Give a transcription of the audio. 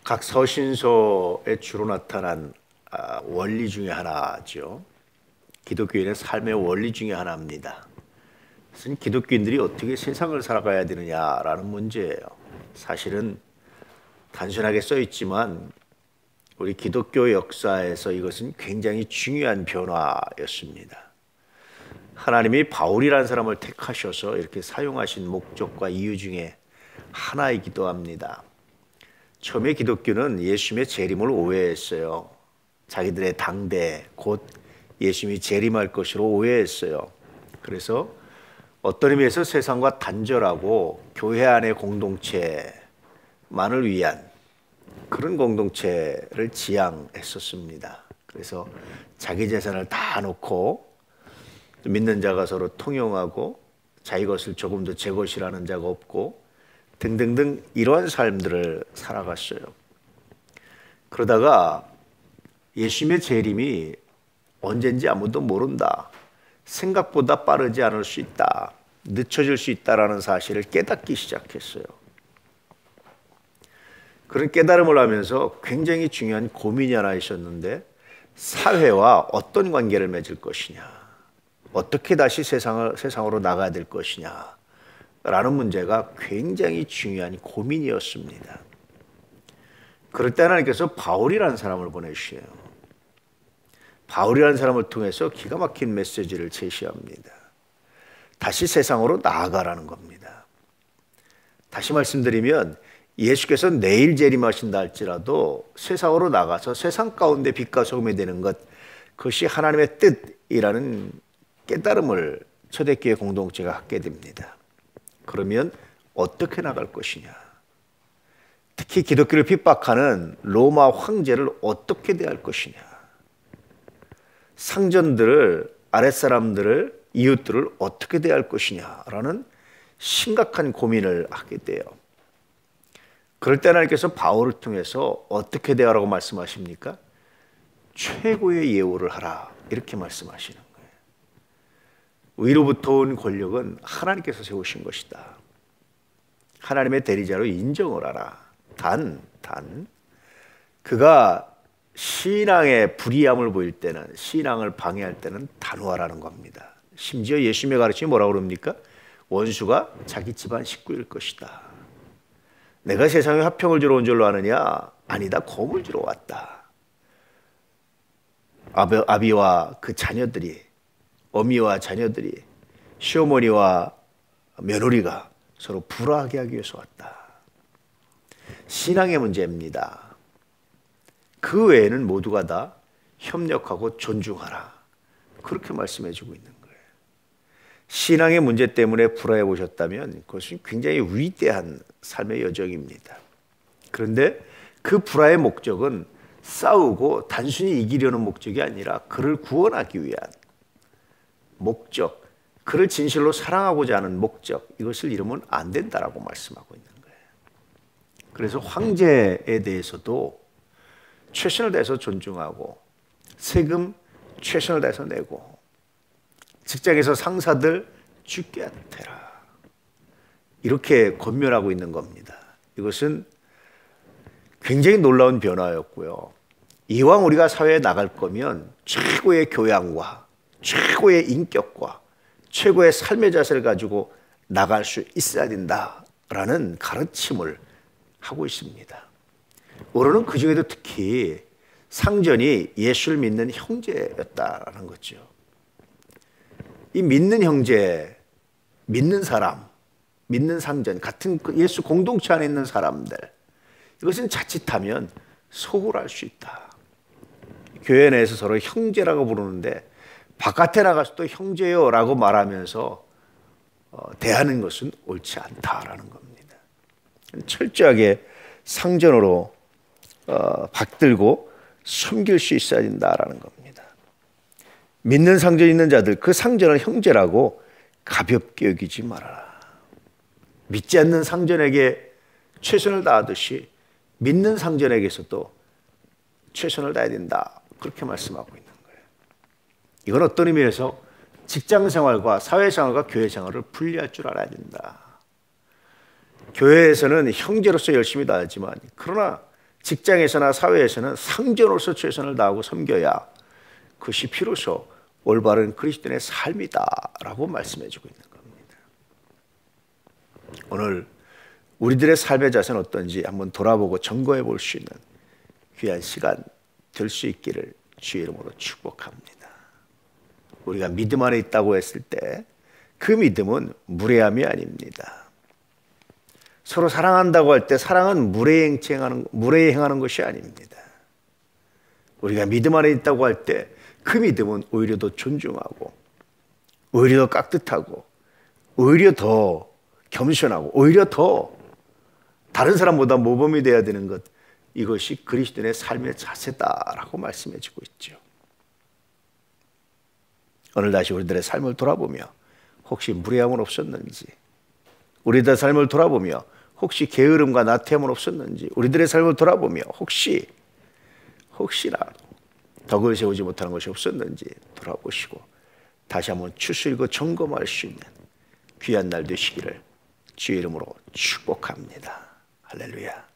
각 서신서에 주로 나타난 원리 중에 하나죠. 기독교인의 삶의 원리 중에 하나입니다. 그것은 기독교인들이 어떻게 세상을 살아가야 되느냐라는 문제예요. 사실은 단순하게 써 있지만 우리 기독교 역사에서 이것은 굉장히 중요한 변화였습니다. 하나님이 바울이라는 사람을 택하셔서 이렇게 사용하신 목적과 이유 중에 하나이기도 합니다. 처음에 기독교는 예수님의 재림을 오해했어요. 자기들의 당대 곧 예수님이 재림할 것으로 오해했어요. 그래서 어떤 의미에서 세상과 단절하고 교회 안의 공동체만을 위한 그런 공동체를 지향했었습니다. 그래서 자기 재산을 다 놓고 믿는 자가 서로 통용하고 자기 것을 조금 더 제 것이라는 자가 없고 등등등 이러한 삶들을 살아갔어요. 그러다가 예수님의 재림이 언젠지 아무도 모른다. 생각보다 빠르지 않을 수 있다. 늦춰질 수 있다라는 사실을 깨닫기 시작했어요. 그런 깨달음을 하면서 굉장히 중요한 고민이 하나 있었는데 사회와 어떤 관계를 맺을 것이냐, 어떻게 다시 세상으로 나가야 될 것이냐 라는 문제가 굉장히 중요한 고민이었습니다. 그럴 때 하나님께서 바울이라는 사람을 보내주셔요. 바울이라는 사람을 통해서 기가 막힌 메시지를 제시합니다. 다시 세상으로 나아가라는 겁니다. 다시 말씀드리면 예수께서 내일 재림하신다 할지라도 세상으로 나가서 세상 가운데 빛과 소금이 되는 것, 그것이 하나님의 뜻이라는 깨달음을 초대교회 공동체가 갖게 됩니다. 그러면 어떻게 나갈 것이냐, 특히 기독교를 핍박하는 로마 황제를 어떻게 대할 것이냐, 상전들을, 아랫사람들을, 이웃들을 어떻게 대할 것이냐라는 심각한 고민을 하게 돼요. 그럴 때 하나님께서 바울을 통해서 어떻게 대하라고 말씀하십니까? 최고의 예우를 하라, 이렇게 말씀하시는 거예요. 위로부터 온 권력은 하나님께서 세우신 것이다. 하나님의 대리자로 인정을 하라. 단 그가 신앙에 불이함을 보일 때는, 신앙을 방해할 때는 단호하라는 겁니다. 심지어 예수님의 가르침이 뭐라고 그럽니까? 원수가 자기 집안 식구일 것이다. 내가 세상에 화평을 주러 온 줄로 아느냐? 아니다, 검을 주러 왔다. 아비와 그 자녀들이, 어미와 자녀들이, 시어머니와 며느리가 서로 불화하게 하기 위해서 왔다. 신앙의 문제입니다. 그 외에는 모두가 다 협력하고 존중하라. 그렇게 말씀해 주고 있는 거예요. 신앙의 문제 때문에 불화해 보셨다면 그것은 굉장히 위대한 삶의 여정입니다. 그런데 그 불화의 목적은 싸우고 단순히 이기려는 목적이 아니라 그를 구원하기 위한 목적, 그를 진실로 사랑하고자 하는 목적, 이것을 잃으면 안 된다라고 말씀하고 있는 거예요. 그래서 황제에 대해서도 최선을 다해서 존중하고 세금 최선을 다해서 내고 직장에서 상사들 죽게 한테라, 이렇게 권면하고 있는 겁니다. 이것은 굉장히 놀라운 변화였고요. 이왕 우리가 사회에 나갈 거면 최고의 교양과 최고의 인격과 최고의 삶의 자세를 가지고 나갈 수 있어야 된다라는 가르침을 하고 있습니다. 우리는 그 중에도 특히 상전이 예수를 믿는 형제였다라는 거죠. 이 믿는 형제, 믿는 사람, 믿는 상전, 같은 예수 공동체 안에 있는 사람들, 이것은 자칫하면 소홀할 수 있다. 교회 내에서 서로 형제라고 부르는데 바깥에 나가서 또 형제요라고 말하면서 대하는 것은 옳지 않다라는 겁니다. 철저하게 상전으로 받들고 숨길 수 있어야 된다라는 겁니다. 믿는 상전 있는 자들, 그 상전을 형제라고 가볍게 여기지 말아라. 믿지 않는 상전에게 최선을 다하듯이 믿는 상전에게서도 최선을 다해야 된다, 그렇게 말씀하고 있는 거예요. 이건 어떤 의미에서 직장생활과 사회생활과 교회생활을 분리할 줄 알아야 된다. 교회에서는 형제로서 열심히 다하지만, 그러나 직장에서나 사회에서는 상전으로서 최선을 다하고 섬겨야 그것이 비로소 올바른 그리스도인의 삶이다라고 말씀해주고 있는 겁니다. 오늘 우리들의 삶의 자세는 어떤지 한번 돌아보고 점검해 볼 수 있는 귀한 시간 될 수 있기를 주의 이름으로 축복합니다. 우리가 믿음 안에 있다고 했을 때 그 믿음은 무례함이 아닙니다. 서로 사랑한다고 할 때 사랑은 무례히 행하는 것이 아닙니다. 우리가 믿음 안에 있다고 할 때 그 믿음은 오히려 더 존중하고 오히려 더 깍듯하고 오히려 더 겸손하고 오히려 더 다른 사람보다 모범이 되어야 되는 것, 이것이 그리스도인의 삶의 자세다라고 말씀해 주고 있죠. 오늘 다시 우리들의 삶을 돌아보며 혹시 무례함은 없었는지, 우리들의 삶을 돌아보며 혹시 게으름과 나태함은 없었는지, 우리들의 삶을 돌아보며 혹시라도 덕을 세우지 못하는 것이 없었는지 돌아보시고 다시 한번 추스리고 점검할 수 있는 귀한 날 되시기를 주의 이름으로 축복합니다. 할렐루야.